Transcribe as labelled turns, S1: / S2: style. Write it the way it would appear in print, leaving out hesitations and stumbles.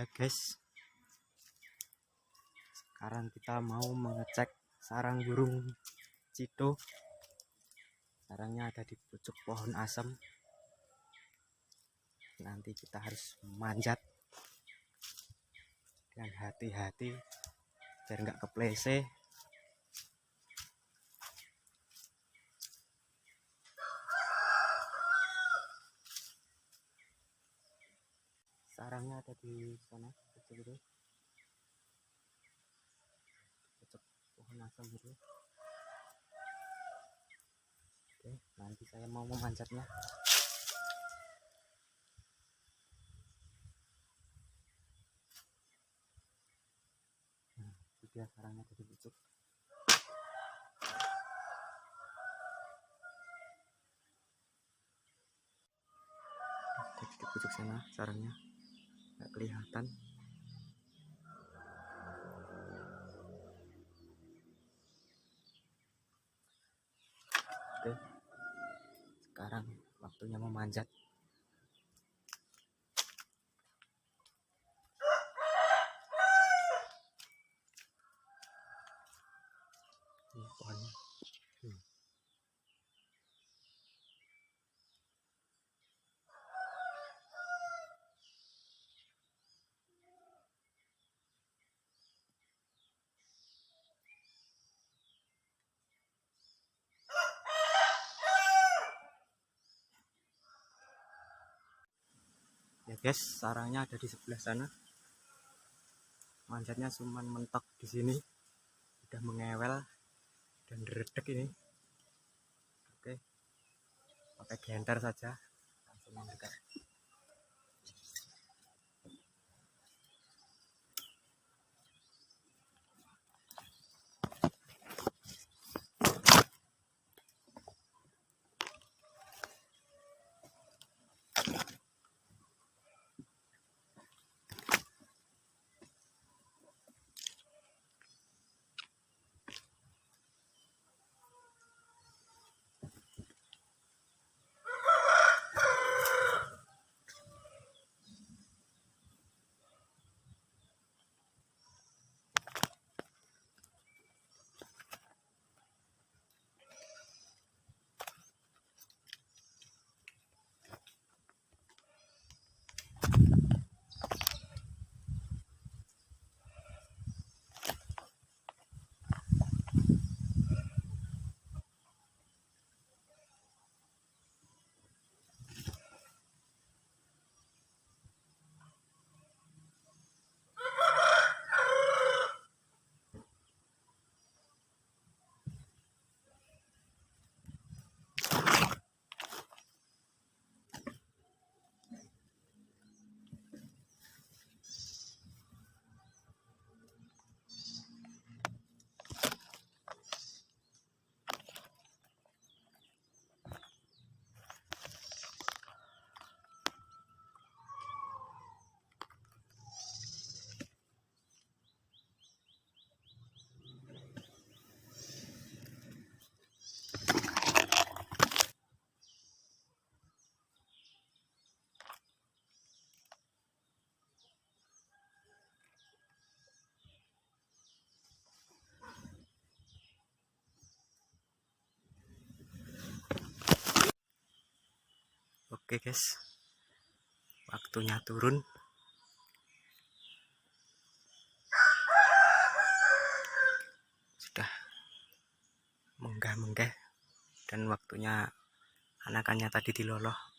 S1: Ya guys, sekarang kita mau mengecek sarang burung cido. Sarangnya ada di pucuk pohon asem. Nanti kita harus manjat dengan hati-hati biar nggak keplese. Sarangnya ada di sana, pucuk itu, pucuk pohon asem itu. Oke, nanti saya mau memanjatnya. Nah, itu dia sarangnya ada di pucuk. Ada di pucuk sana sarangnya, nggak kelihatan. Oke, sekarang waktunya memanjat. Ini pohonnya. Ya guys, sarangnya ada di sebelah sana. Manjatnya cuman mentok di sini, udah mengewel dan deredek ini. Oke, pakai genter saja, langsung mendekat. Oke guys, waktunya turun. Sudah menggah-menggah dan waktunya anakannya tadi diloloh.